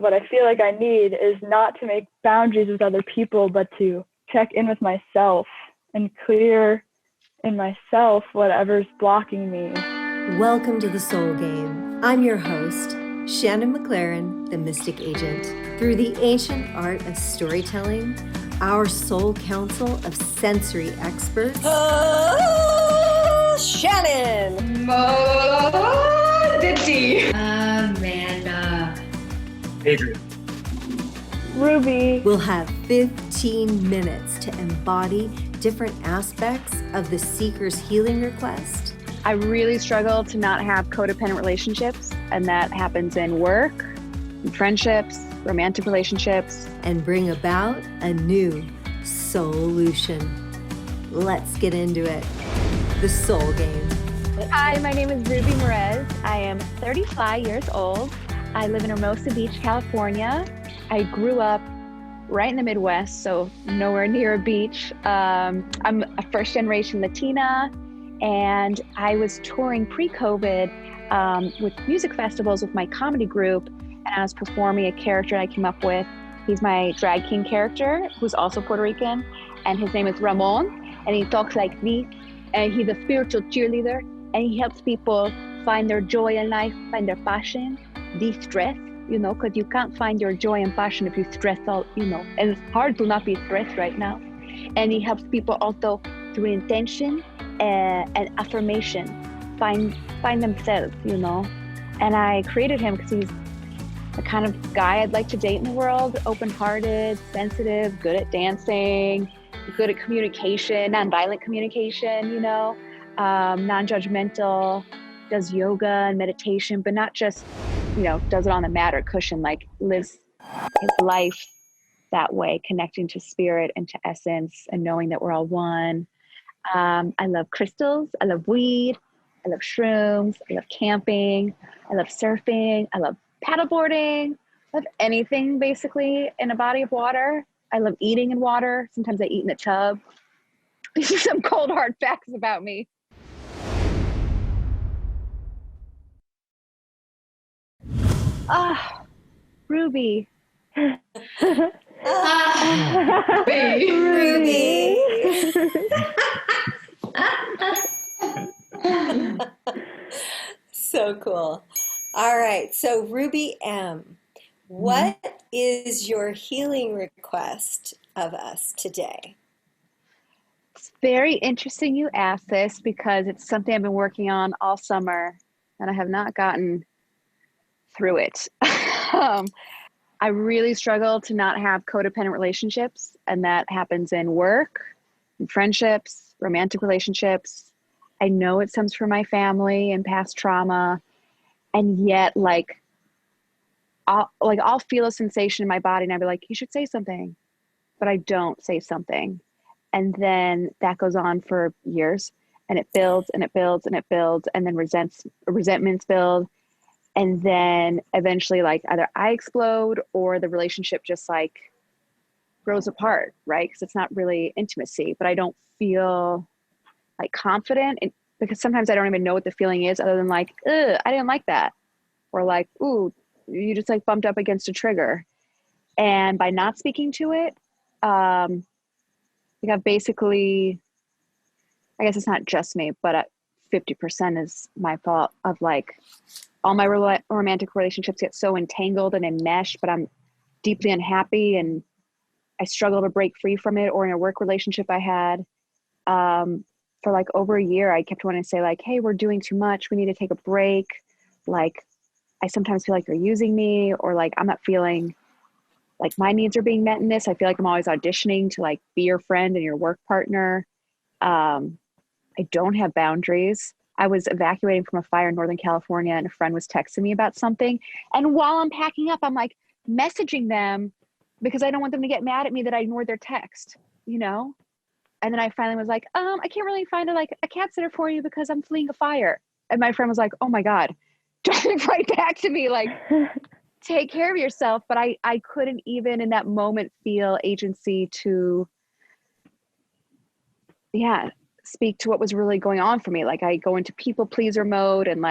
what I feel like I need is not to make boundaries with other people, but to check in with myself and clear in myself whatever's blocking me. Welcome to the Soul Game. I'm your host, Shannon McLaren, the Mystic Agent. Through the ancient art of storytelling, our soul council of sensory experts. Shannon! Dipsy! Amanda. Adrian. Ruby. We'll have 15 minutes to embody different aspects of the seeker's healing request. I really struggle to not have codependent relationships, and that happens in work, in friendships, romantic relationships. And bring about a new SOULution. Let's get into it. The Soul Game. Hi, my name is Ruby Merez. I am 35 years old. I live in Hermosa Beach, California. I grew up right in the Midwest, so nowhere near a beach. I'm a first generation Latina, and I was touring pre-COVID with music festivals with my comedy group, and I was performing a character I came up with. He's my drag king character, who's also Puerto Rican, and his name is Ramon, and he talks like me, and he's a spiritual cheerleader, and he helps people find their joy in life, find their passion, de-stress, because you can't find your joy and passion if you stress all, and it's hard to not be stressed right now. And he helps people also through intention and affirmation, find themselves, And I created him because he's the kind of guy I'd like to date in the world, open-hearted, sensitive, good at dancing, good at communication, nonviolent communication, non-judgmental, does yoga and meditation, but not just, does it on the mat or cushion, like lives his life that way, connecting to spirit and to essence and knowing that we're all one. I love crystals. I love weed. I love shrooms. I love camping. I love surfing. I love paddleboarding. I love anything basically in a body of water. I love eating in water. Sometimes I eat in the tub. These are some cold hard facts about me. Ruby. Ruby. So cool. All right. So Ruby M., what is your healing request of us today? It's very interesting you ask this because it's something I've been working on all summer and I have not gotten through it. I really struggle to not have codependent relationships, and that happens in work, in friendships, romantic relationships. I know it stems from my family and past trauma, and yet I'll feel a sensation in my body and I'll be like, you should say something, but I don't say something. And then that goes on for years, and it builds and it builds and it builds, and then resentments build. And then eventually either I explode or the relationship just grows apart, right? Because it's not really intimacy, but I don't feel confident because sometimes I don't even know what the feeling is other than I didn't like that. Or ooh, you just bumped up against a trigger. And by not speaking to it, I've basically, I guess it's not just me, but 50% is my fault of all my romantic relationships get so entangled and enmeshed, but I'm deeply unhappy and I struggle to break free from it. Or in a work relationship I had for over a year, I kept wanting to say hey, we're doing too much. We need to take a break. I sometimes feel you're using me, or I'm not feeling my needs are being met in this. I feel I'm always auditioning to be your friend and your work partner. I don't have boundaries. I was evacuating from a fire in Northern California and a friend was texting me about something. And while I'm packing up, I'm messaging them because I don't want them to get mad at me that I ignored their text, And then I finally was I can't really find a cat sitter for you because I'm fleeing a fire. And my friend was oh my God, just right back to me, take care of yourself. But I couldn't even in that moment feel agency to, speak to what was really going on for me. I go into people pleaser mode and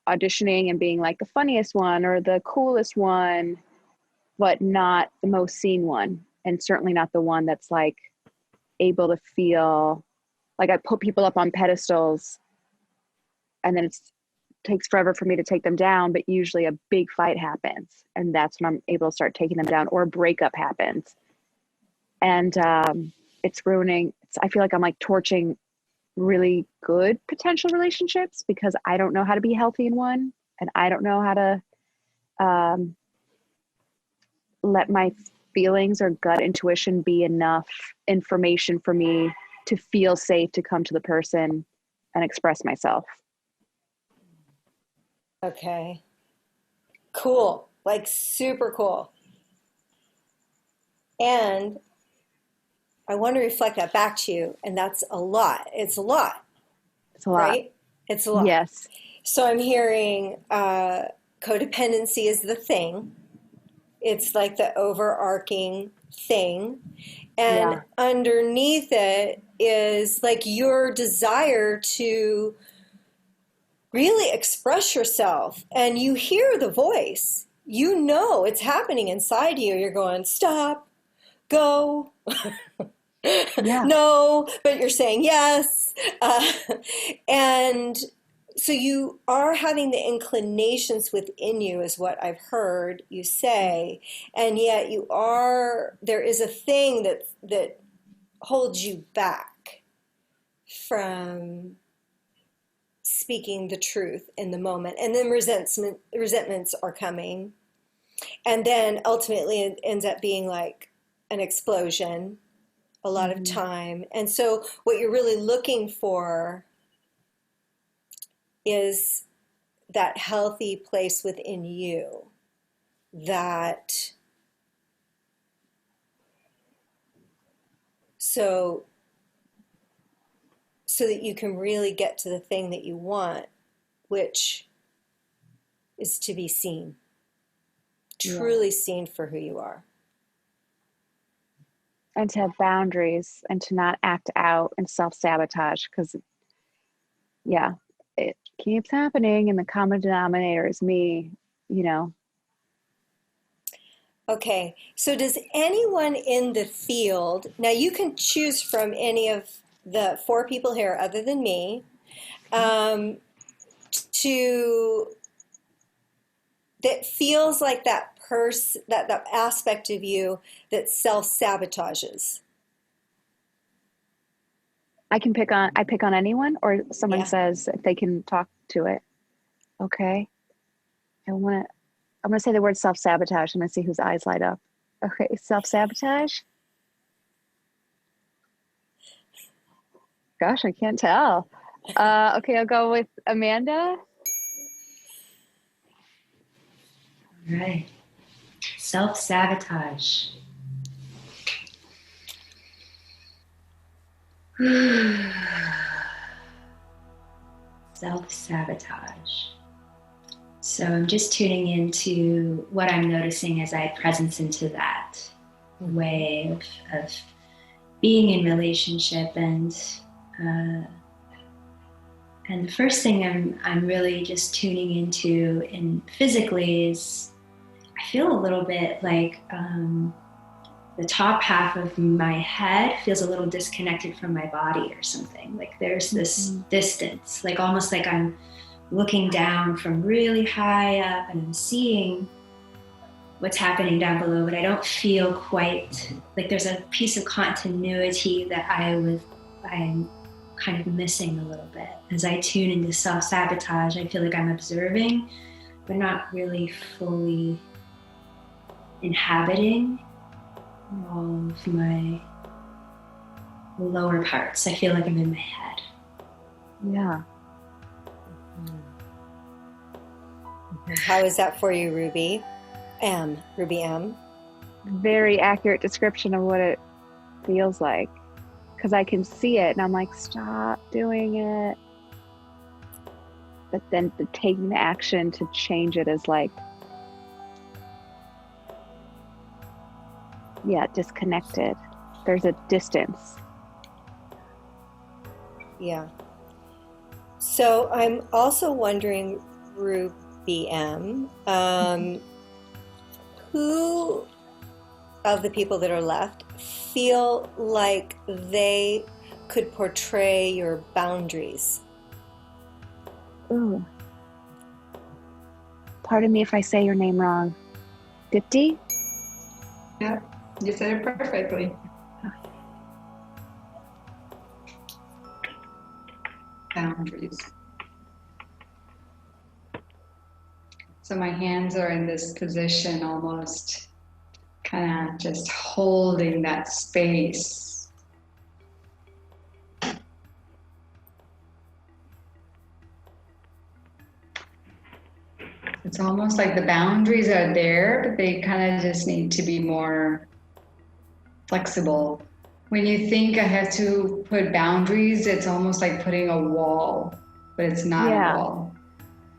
auditioning and being the funniest one or the coolest one. but not the most seen one. And certainly not the one that's like able to feel like I put people up on pedestals and then it takes forever for me to take them down. But usually a big fight happens and that's when I'm able to start taking them down, or a breakup happens. And it's ruining, I feel like I'm like torching really good potential relationships because I don't know how to be healthy in one. And I don't know how to let my feelings or gut intuition be enough information for me to feel safe to come to the person and express myself. Okay. Cool. Like super cool. And I want to reflect that back to you. And that's a lot. It's a lot. It's a lot. Right? It's a lot. Yes. So I'm hearing codependency is the thing. It's like the overarching thing. And underneath it is like your desire to really express yourself. And you hear the voice. You know it's happening inside you. You're going, stop, go. No, but you're saying yes. And so you are having the inclinations within you is what I've heard you say. And yet there is a thing that holds you back from speaking the truth in the moment. And then resentments are coming. And then ultimately it ends up being like an explosion a lot of time. And so what you're really looking for is that healthy place within you that so that you can really get to the thing that you want, which is to be seen, truly seen for who you are. And to have boundaries and to not act out and self-sabotage, because it keeps happening and the common denominator is me, Okay, so does anyone in the field, now you can choose from any of the 4 people here other than me, that feels like that that aspect of you that self-sabotages? I pick on anyone, or someone says if they can talk to it. Okay. I'm going to say the word self-sabotage. I'm going to see whose eyes light up. Okay. Self-sabotage. Gosh, I can't tell. Okay. I'll go with Amanda. All right. Self-sabotage. Self-sabotage. So I'm just tuning into what I'm noticing as I presence into that way of being in relationship. And the first thing I'm really just tuning into and physically is I feel a little bit like the top half of my head feels a little disconnected from my body or something. Like there's this distance, like almost like I'm looking down from really high up and I'm seeing what's happening down below, but I don't feel quite like there's a piece of continuity that I'm kind of missing a little bit. As I tune into self-sabotage, I feel like I'm observing, but not really fully inhabiting all of my lower parts. I feel like I'm in my head. Yeah. How is that for you, Ruby M? Very accurate description of what it feels like. Because I can see it and I'm like, stop doing it. But then taking the action to change it is like, disconnected. There's a distance. Yeah. So I'm also wondering, Ruby M, who of the people that are left feel like they could portray your boundaries? Ooh. Pardon me if I say your name wrong. Dipti? Yeah, you said it perfectly. Boundaries. So my hands are in this position, almost kind of just holding that space. It's almost like the boundaries are there, but they kind of just need to be more flexible. When you think I have to put boundaries, it's almost like putting a wall, but it's not a wall.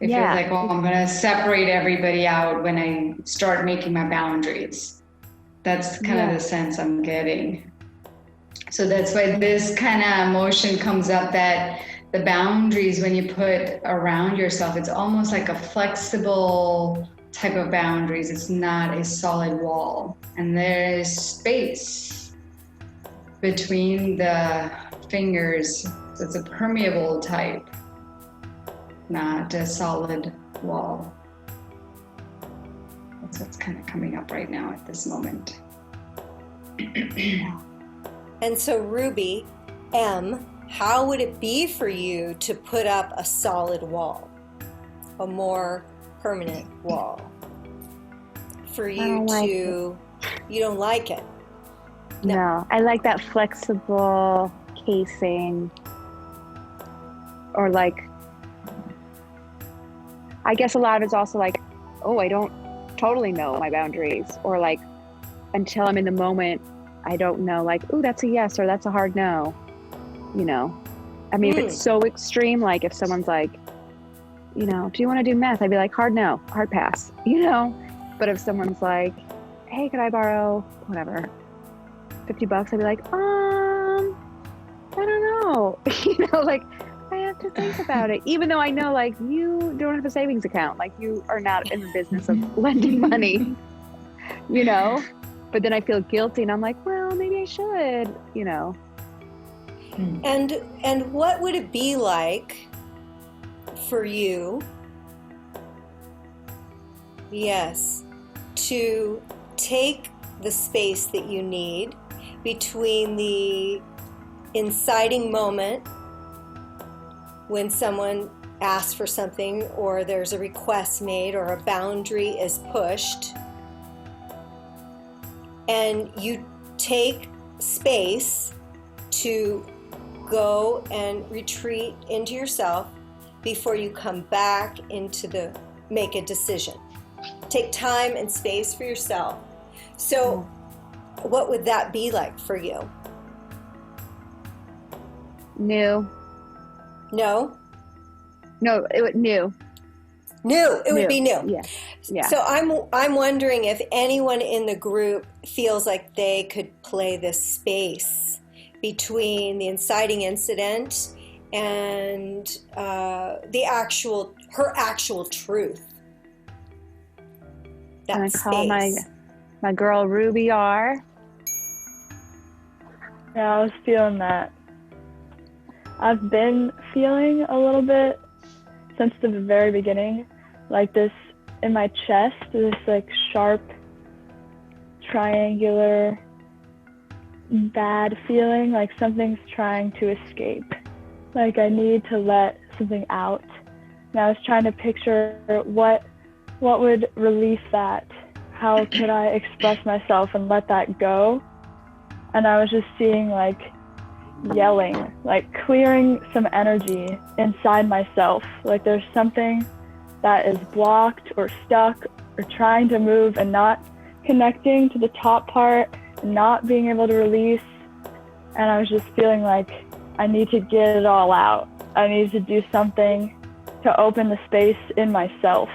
It feels like, oh, I'm going to separate everybody out when I start making my boundaries. That's kind of the sense I'm getting. So that's why this kind of emotion comes up, that the boundaries, when you put around yourself, it's almost like a flexible type of boundaries. It's not a solid wall. And there is space between the fingers. So it's a permeable type, not a solid wall. That's what's kind of coming up right now at this moment. And so, Ruby, M, how would it be for you to put up a solid wall, a more permanent wall? For you to, you don't like it? No, I like that flexible casing, or like, I guess a lot is also like, oh, I don't totally know my boundaries, or like, until I'm in the moment, I don't know, like, oh, that's a yes or that's a hard no, you know? I mean, if it's so extreme, like if someone's like, you know, do you want to do meth? I'd be like, hard no, hard pass, you know? But if someone's like, hey, could I borrow whatever, $50, I'd be like, I don't know, you know, like, I have to think about it, even though I know, like, you don't have a savings account, like, you are not in the business of lending money, you know? But then I feel guilty, and I'm like, well, maybe I should, you know. And what would it be like for you, to take the space that you need between the inciting moment when someone asks for something, or there's a request made, or a boundary is pushed, and you take space to go and retreat into yourself before you come back into make a decision. Take time and space for yourself. So what would that be like for you? New. No? No, it would new. New. It would be new. Yeah. Yeah. So I'm wondering if anyone in the group feels like they could play this space between the inciting incident and her actual truth. That I'm gonna call space. my girl Ruby R. Yeah, I was feeling that. I've been feeling a little bit since the very beginning, like this in my chest, this like sharp, triangular, bad feeling, like something's trying to escape. Like I need to let something out. And I was trying to picture what would release that. How could I express myself and let that go? And I was just seeing like yelling, like clearing some energy inside myself. Like there's something that is blocked or stuck or trying to move and not connecting to the top part and not being able to release. And I was just feeling like I need to get it all out. I need to do something to open the space in myself,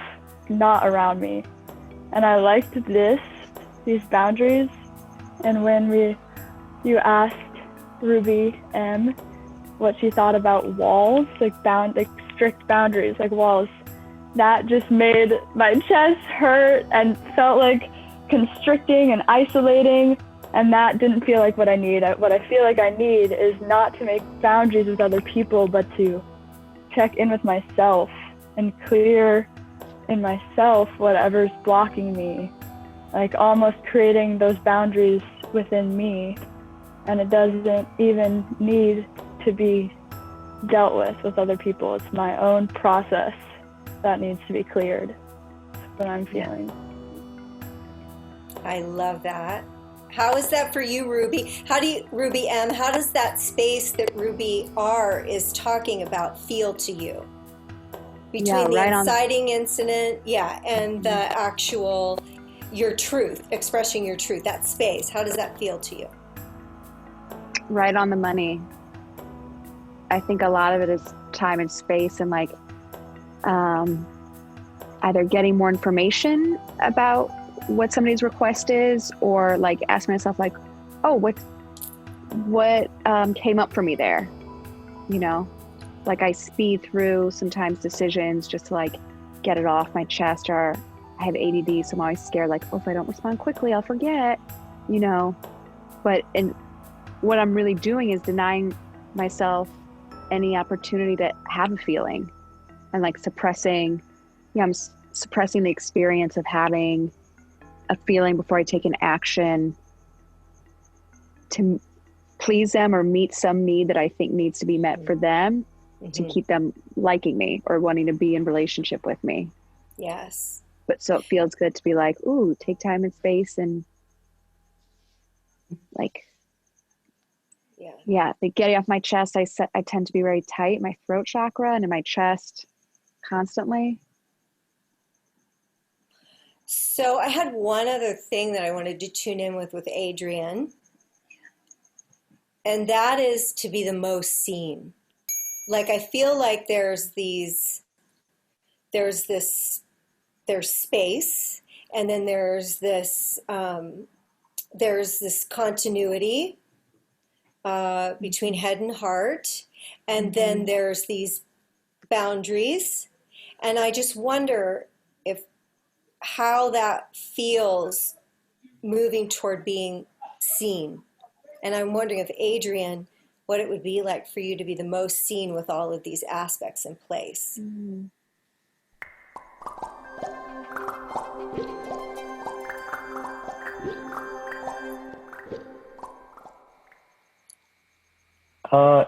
not around me. And I liked these boundaries. And when you asked Ruby M what she thought about walls, like strict boundaries, like walls, that just made my chest hurt and felt like constricting and isolating, and that didn't feel like what I need. What I feel like I need is not to make boundaries with other people, but to check in with myself and clear in myself whatever's blocking me, like almost creating those boundaries within me. And it doesn't even need to be dealt with other people. It's my own process that needs to be cleared. That's what I'm feeling. I love that. How is that for you, Ruby? Ruby M, how does that space that Ruby R is talking about feel to you? Between the inciting incident, and the actual, your truth, expressing your truth, that space, how does that feel to you? Right on the money. I think a lot of it is time and space, and like either getting more information about what somebody's request is, or like ask myself like, oh, what came up for me there, you know? Like I speed through sometimes decisions just to like get it off my chest, or I have ADD, so I'm always scared like, oh, if I don't respond quickly, I'll forget, you know? But what I'm really doing is denying myself any opportunity to have a feeling, and like suppressing the experience of having a feeling before I take an action to please them or meet some need that I think needs to be met for them, to keep them liking me or wanting to be in relationship with me. Yes. But so it feels good to be like, ooh, take time and space, and like, like getting off my chest. I tend to be very tight, my throat chakra and in my chest constantly. So I had one other thing that I wanted to tune in with Adrienne, and that is to be the most seen. Like I feel like there's space, and then there's this continuity between head and heart, and then there's these boundaries, and I just wonder how that feels moving toward being seen. And I'm wondering if Adrienne, what it would be like for you to be the most seen with all of these aspects in place. Mm-hmm.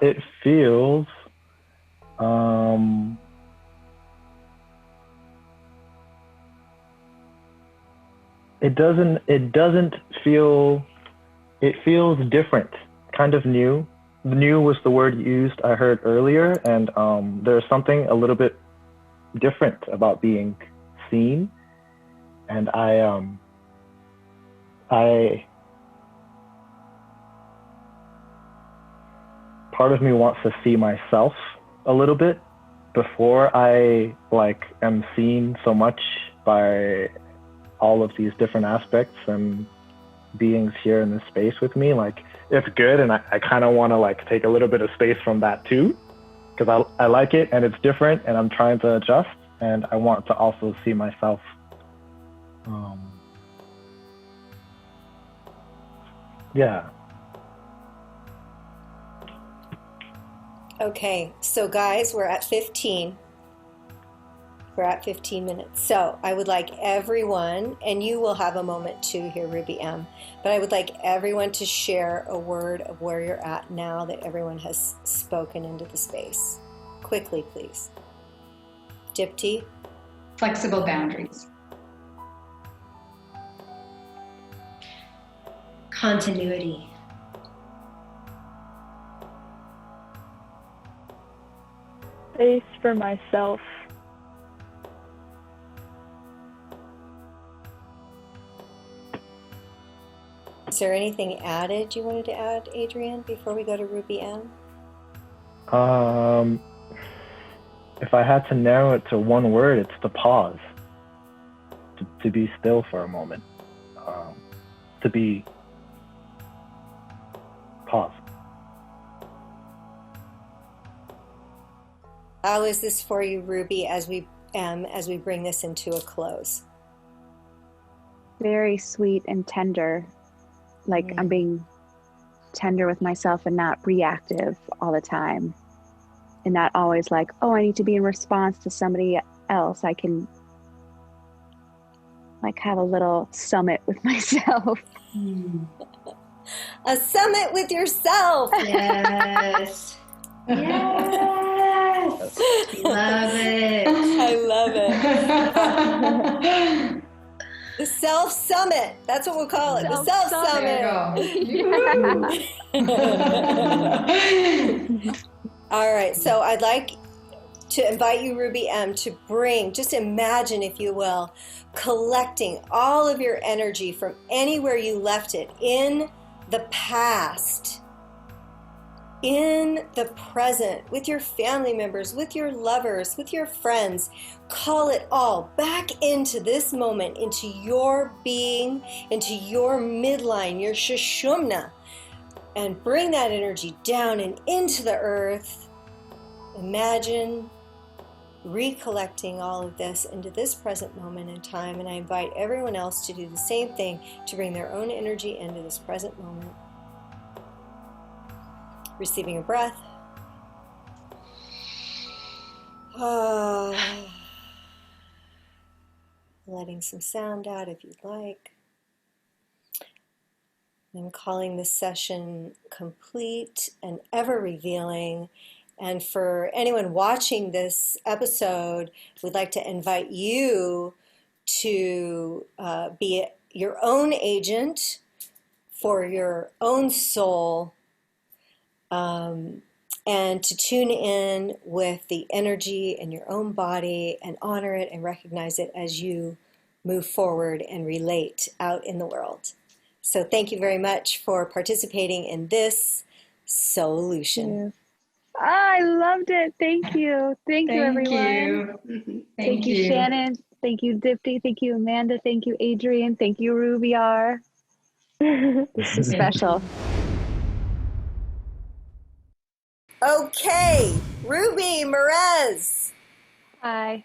It feels it doesn't feel, it feels different, kind of new. New was the word used I heard earlier, and there's something a little bit different about being seen. And I part of me wants to see myself a little bit before I like am seen so much by all of these different aspects and beings here in this space with me. Like it's good, and I kind of want to like take a little bit of space from that too, because I like it and it's different, and I'm trying to adjust, and I want to also see myself Okay, so guys, we're at 15. We're at 15 minutes. So I would like everyone, and you will have a moment too here, Ruby M, but I would like everyone to share a word of where you're at now that everyone has spoken into the space. Quickly, please. Dipti? Flexible boundaries. Continuity. Space for myself. Is there anything added you wanted to add, Adrienne, before we go to Ruby M? If I had to narrow it to one word, it's to pause, to be still for a moment, to be pause. How is this for you, Ruby, as we bring this into a close? very sweet and tender. Like I'm being tender with myself and not reactive all the time. And not always like, oh, I need to be in response to somebody else. I can like have a little summit with myself. A summit with yourself. Yes. Yes. Love it. I love it. The self summit. That's what we'll call it. The self summit. All right. So I'd like to invite you, Ruby M, to bring, just imagine, if you will, collecting all of your energy from anywhere you left it in the past, in the present, with your family members, with your lovers, with your friends. Call it all back into this moment, into your being, into your midline, your Sushumna, and bring that energy down and into the earth. Imagine recollecting all of this into this present moment in time, and I invite everyone else to do the same thing, to bring their own energy into this present moment. Receiving a breath. Letting some sound out if you'd like. I'm calling this session complete and ever revealing. And for anyone watching this episode, we'd like to invite you to be your own agent for your own soul, and to tune in with the energy in your own body and honor it and recognize it as you move forward and relate out in the world. So thank you very much for participating in this SOULution. Yes. I loved it. Thank you. Thank you, everyone. Thank you, Shannon. Thank you, Dipti. Thank you, Amanda. Thank you, Adrian. Thank you, Ruby R. This is special. Okay, Ruby Merez. Hi.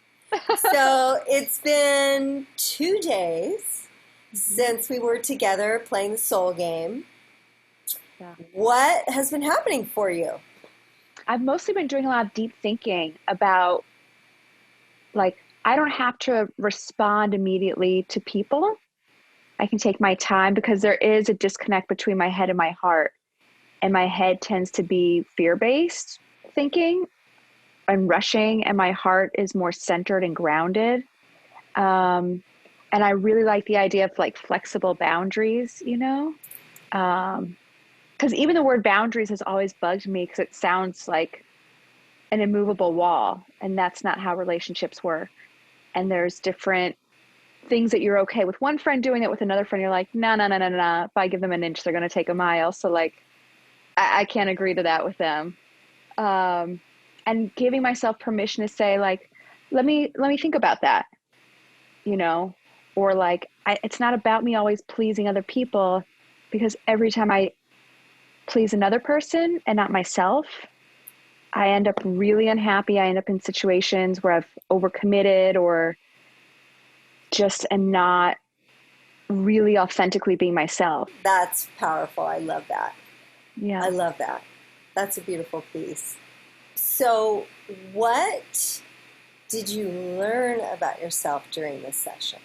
So it's been 2 days since we were together playing the soul game. Yeah. What has been happening for you? I've mostly been doing a lot of deep thinking about, like, I don't have to respond immediately to people. I can take my time because there is a disconnect between my head and my heart. And my head tends to be fear-based thinking and rushing, and my heart is more centered and grounded. And I really like the idea of like flexible boundaries, you know? Because even the word boundaries has always bugged me because it sounds like an immovable wall, and that's not how relationships work. And there's different things that you're okay with one friend doing it, with another friend you're like, no. If I give them an inch, they're going to take a mile. So like, I can't agree to that with them. And giving myself permission to say like, let me think about that, you know, or like, it's not about me always pleasing other people, because every time I please another person and not myself, I end up really unhappy. I end up in situations where I've overcommitted or just am not really authentically being myself. That's powerful. I love that. Yeah. I love that. That's a beautiful piece. So what did you learn about yourself during this session?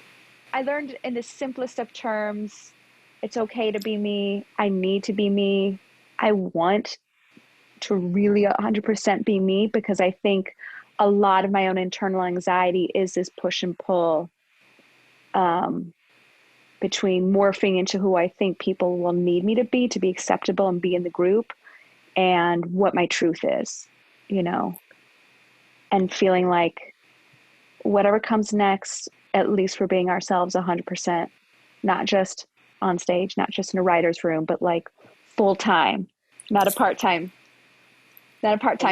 I learned in the simplest of terms, it's okay to be me. I need to be me. I want to really 100% be me, because I think a lot of my own internal anxiety is this push and pull between morphing into who I think people will need me to be acceptable and be in the group, and what my truth is, you know, and feeling like whatever comes next, at least we're being ourselves 100%, not just on stage, not just in a writer's room, but like full time, not a part-time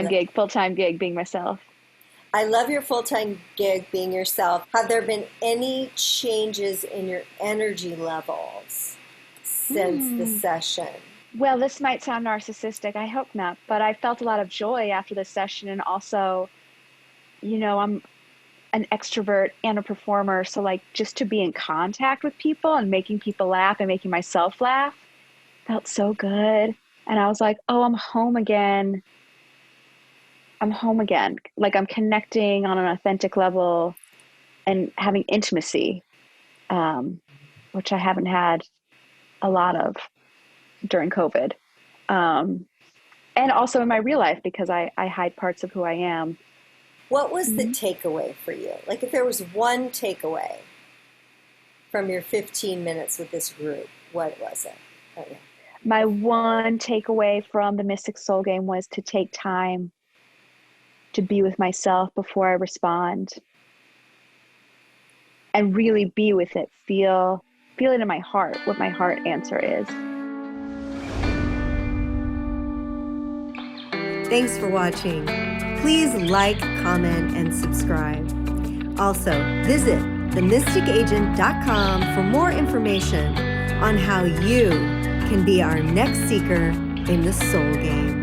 gig, full-time gig, being myself. I love your full-time gig, being yourself. Have there been any changes in your energy levels since the session? Well, this might sound narcissistic. I hope not. But I felt a lot of joy after the session. And also, you know, an extrovert and a performer. So like just to be in contact with people and making people laugh and making myself laugh felt so good. And I was like, oh, I'm home again. Like I'm connecting on an authentic level and having intimacy, which I haven't had a lot of during COVID. And also in my real life, because I hide parts of who I am. What was the takeaway for you? Like if there was one takeaway from your 15 minutes with this group, what was it? Oh, yeah. My one takeaway from the Mystic Soul Game was to take time to be with myself before I respond and really be with it. Feel it in my heart, what my heart answer is. Thanks for watching. Please like, comment, and subscribe. Also, visit themysticagent.com for more information on how you can be our next seeker in the soul game.